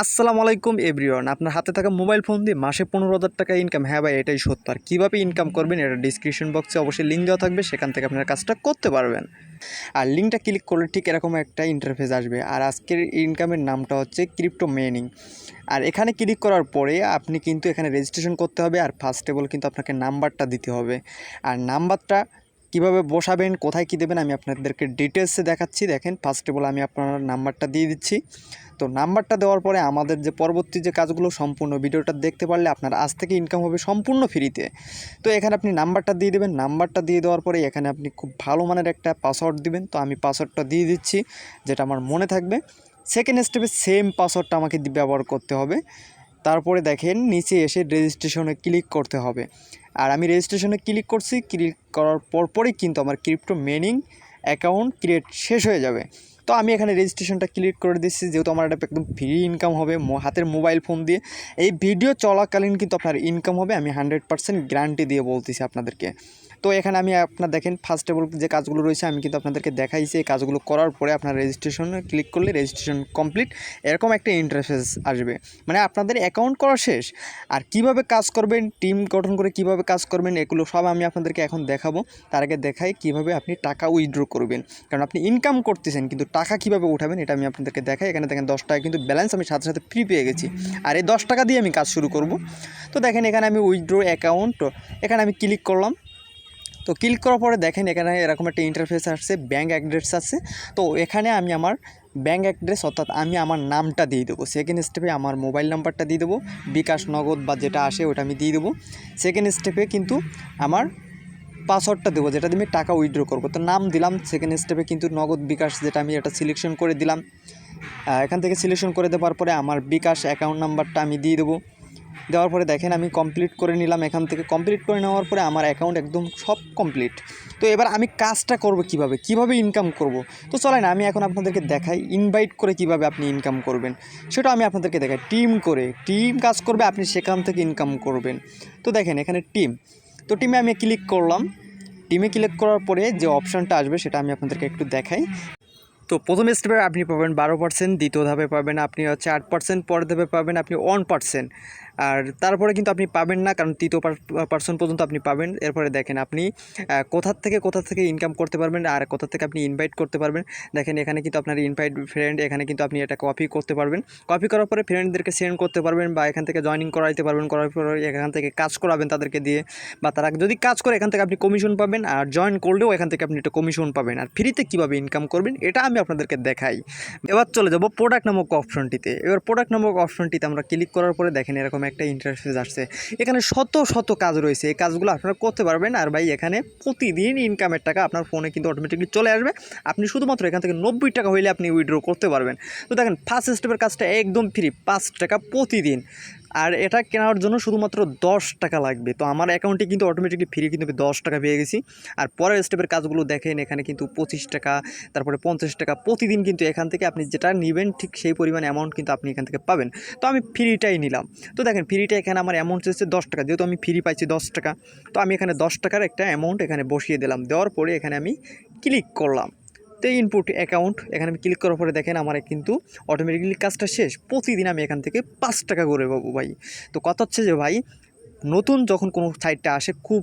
আসসালামু আলাইকুম এভরিওয়ান। আপনার হাতে থাকা মোবাইল ফোন দিয়ে মাসে 15,000 টাকা ইনকাম। হ্যাঁ ভাই, এটাই সত্য। আর কীভাবে ইনকাম করবেন এটা ডিসক্রিপশন বক্সে অবশ্যই লিঙ্ক দেওয়া থাকবে, সেখান থেকে আপনার কাজটা করতে পারবেন। আর লিঙ্কটা ক্লিক করলে ঠিক এরকম একটা ইন্টারফেস আসবে। আর আজকের ইনকামের নামটা হচ্ছে ক্রিপ্টো মাইনিং। আর এখানে ক্লিক করার পরে আপনি কিন্তু এখানে রেজিস্ট্রেশন করতে হবে। আর ফার্স্ট অফ অল কিন্তু আপনাকে নাম্বারটা দিতে হবে। আর নাম্বারটা কীভাবে বসাবেন, কোথায় কী দেবেন আমি আপনাদেরকে ডিটেলসে দেখাচ্ছি। দেখেন, ফার্স্ট অফ অল আমি আপনার নাম্বারটা দিয়ে দিচ্ছি। তো নাম্বারটা দেওয়ার পরে আমাদের যে পরবর্তী যে কাজগুলো, সম্পূর্ণ ভিডিওটা দেখতে পারলে আপনার আজ থেকে ইনকাম হবে সম্পূর্ণ ফ্রিতে। তো এখানে আপনি নাম্বারটা দিয়ে দেবেন। নাম্বারটা দিয়ে দেওয়ার পরে এখানে আপনি খুব ভালো মানের একটা পাসওয়ার্ড দিবেন। তো আমি পাসওয়ার্ডটা দিয়ে দিচ্ছি, যেটা আমার মনে থাকবে। সেকেন্ড স্টেপে সেম পাসওয়ার্ডটা আমাকে ব্যবহার করতে হবে। তারপরে দেখেন নিচে এসে রেজিস্ট্রেশনে ক্লিক করতে হবে। আর আমি রেজিস্ট্রেশনে ক্লিক করছি। ক্লিক করার পরপরই কিন্তু আমার ক্রিপ্টো মাইনিং অ্যাকাউন্ট ক্রিয়েট শেষ হয়ে যাবে। তো আমি এখানে রেজিস্ট্রেশনটা ক্লিক করে দিচ্ছি, যেহেতু আমার এটা একদম ফ্রি ইনকাম হবে হাতের মোবাইল ফোন দিয়ে। এই ভিডিও চলাকালীন কিন্তু আপনার ইনকাম হবে, আমি 100% গ্যারান্টি দিয়ে বলতেছি আপনাদেরকে। তো এখানে আমি আপনার দেখেন ফার্স্ট অফ অল যে কাজগুলো রয়েছে আমি কিন্তু আপনাদেরকে দেখাইছি। এই কাজগুলো করার পরে আপনার রেজিস্ট্রেশনে ক্লিক করলে রেজিস্ট্রেশন কমপ্লিট এরকম একটা ইন্টারফেস আসবে, মানে আপনাদের অ্যাকাউন্ট করা শেষ। আর কিভাবে কাজ করবেন, টিম গঠন করে কিভাবে কাজ করবেন, এগুলো সব আমি আপনাদেরকে এখন দেখাবো। তার আগে দেখাই কিভাবে আপনি টাকা উইথড্র করবেন, কারণ আপনি ইনকাম করতেছেন কিন্তু টাকা কিভাবে উঠাবেন এটা আমি আপনাদেরকে দেখাই। এখানে দেখেন 10 টাকা কিন্তু ব্যালেন্স আমি সাথে সাথে ফ্রি পেয়ে গেছি। আর এই 10 টাকা দিয়ে আমি কাজ শুরু করব। তো দেখেন এখানে আমি উইথড্র অ্যাকাউন্ট, এখানে আমি ক্লিক করলাম। তো ক্লিক করার পরে দেখেন এখানে এরকম একটা ইন্টারফেস আসছে, ব্যাঙ্ক অ্যাড্রেস আছে। তো এখানে আমি আমার ব্যাঙ্ক অ্যাড্রেস অর্থাৎ আমি আমার নামটা দিয়ে দেবো। সেকেন্ড স্টেপে আমার মোবাইল নাম্বারটা দিয়ে দেবো, বিকাশ, নগদ বা যেটা আসে ওটা আমি দিয়ে দেবো। সেকেন্ড স্টেপে কিন্তু আমার পাসওয়ার্ডটা দেবো, যেটা দিয়ে আমি টাকা উইথড্র করবো। তো নাম দিলাম। সেকেন্ড স্টেপে কিন্তু নগদ, বিকাশ যেটা আমি এটা সিলেকশন করে দিলাম। এখান থেকে সিলেকশন করে দেওয়ার পরে আমার বিকাশ অ্যাকাউন্ট নাম্বারটা আমি দিয়ে দেবো। দেওয়ার পরে দেখেন আমি কমপ্লিট করে নিলাম। এখান থেকে কমপ্লিট করে নেওয়ার পরে আমার অ্যাকাউন্ট একদম সব কমপ্লিট। তো এবার আমি কাজটা করব কিভাবে ইনকাম করব। তো চলেন আমি এখন আপনাদেরকে দেখাই ইনভাইট করে কিভাবে আপনি ইনকাম করবেন, সেটা আমি আপনাদেরকে দেখাই। টিম কাজ করবে, আপনি সেখান থেকে ইনকাম করবেন। তো দেখেন এখানে টিম, তো টিমে আমি ক্লিক করলাম। টিমে ক্লিক করার পরে যে অপশানটা আসবে সেটা আমি আপনাদেরকে একটু দেখাই। তো প্রথম স্টেপে আপনি পাবেন 12%, দ্বিতীয় ধাপে পাবেন আপনি হচ্ছে 8%, পরের ধাপে পাবেন আপনি 1%। আর তারপরে কিন্তু আপনি পাবেন না, কারণ তৃতীয় পার্সেন্ট পর্যন্ত আপনি পাবেন। এরপরে দেখেন আপনি কোথা থেকে ইনকাম করতে পারবেন আর কোথা থেকে আপনি ইনভাইট করতে পারবেন। দেখেন এখানে কিন্তু আপনার ইনভাইট ফ্রেন্ড, এখানে কিন্তু আপনি এটা কপি করতে পারবেন। কপি করার পরে ফ্রেন্ডদেরকে সেন্ড করতে পারবেন, বা এখান থেকে জয়েনিং করাইতে পারবেন। করার পরে এখান থেকে কাজ করাবেন তাদেরকে দিয়ে, বা তারা যদি কাজ করে এখান থেকে আপনি কমিশন পাবেন। আর জয়েন করলেও এখান থেকে আপনি একটা কমিশন পাবেন। আর ফ্রিতে কীভাবে ইনকাম করবেন এটা আমি আপনাদেরকে দেখাই। এবার চলে যাব প্রোডাক্ট নামক অপশনটিতে। এবার প্রোডাক্ট নামক অপশনটিতে আমরা ক্লিক করার পরে দেখেন এরকম একটা ইন্টারফেস আসছে। এখানে শত কাজ রয়েছে, এই কাজগুলো আপনারা করতে পারবেন। আর ভাই এখানে প্রতিদিন ইনকামের টাকা আপনার ফোনে কিন্তু অটোমেটিকলি চলে আসবে। আপনি শুধুমাত্র এখান থেকে 90 টাকা হইলে আপনি উইথড্র করতে পারবেন। তো দেখেন ফার্স্ট স্টেপের কাজটা একদম ফ্রি, 5 টাকা প্রতিদিন। আর এটা কেনার জন্য শুধুমাত্র 10 টাকা লাগবে। তো আমার অ্যাকাউন্টে কিন্তু অটোমেটিকলি ফ্রি কিন্তু 10 টাকা পেয়ে গেছি। আর পরের স্টেপের কাজগুলো দেখেন, এখানে কিন্তু 25 টাকা, তারপরে 50 টাকা প্রতিদিন কিন্তু এখান থেকে আপনি যেটা নেবেন ঠিক সেই পরিমাণ অ্যামাউন্ট কিন্তু আপনি এখান থেকে পাবেন। তো আমি ফ্রিটাই নিলাম। তো দেখেন ফ্রিটা এখানে আমার অ্যামাউন্ট হচ্ছে 10 টাকা, যেহেতু আমি ফ্রি পাইছি 10 টাকা। তো আমি এখানে 10 টাকার একটা অ্যামাউন্ট এখানে বসিয়ে দিলাম। দেওয়ার পরে এখানে আমি ক্লিক করলাম। তো ইনপুট অ্যাকাউন্ট, এখানে আমি ক্লিক করার পরে দেখেন আমার কিন্তু অটোমেটিক্যালি কাজটা শেষ। প্রতিদিন আমি এখান থেকে 5 টাকা করে পাবো ভাই। তো কথা হচ্ছে যে ভাই, নতুন যখন কোনো সাইটটা আসে খুব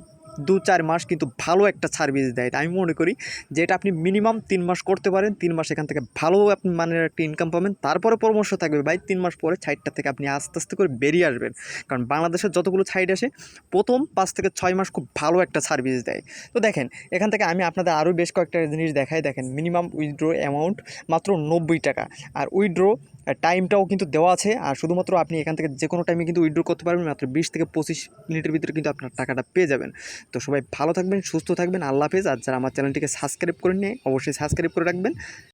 2-4 মাস কিন্তু ভালো একটা সার্ভিস দেয়। আমি মনে করি যে এটা আপনি মিনিমাম 3 মাস করতে পারেন। 3 মাস এখান থেকে ভালো আপনি মানের একটা ইনকাম পাবেন। তারপরে পরামর্শ থাকবে ভাই 3 মাস পরে সাইটটা থেকে আপনি আস্তে আস্তে করে বেরিয়ে আসবেন। কারণ বাংলাদেশের যতগুলো সাইট আসে প্রথম 5 থেকে 6 মাস খুব ভালো একটা সার্ভিস দেয়। তো দেখেন এখান থেকে আমি আপনাদের আরও বেশ কয়েকটা জিনিস দেখাই। দেখেন মিনিমাম উইথড্র অ্যামাউন্ট মাত্র 90 টাকা। আর উইথড্র টাইমটাও কিন্তু দেওয়া আছে। আর শুধুমাত্র আপনি এখান থেকে যে কোনো টাইমে কিন্তু উইথড্র করতে পারবেন। মাত্র 20 থেকে 25 মিনিটের ভিতরে কিন্তু আপনার টাকাটা পেয়ে যাবেন। তো সবাই ভালো থাকবেন, সুস্থ থাকবেন। আল্লাহ হাফেজ। আর যারা আমার চ্যানেলটিকে সাবস্ক্রাইব করেননি অবশ্যই সাবস্ক্রাইব করে রাখবেন।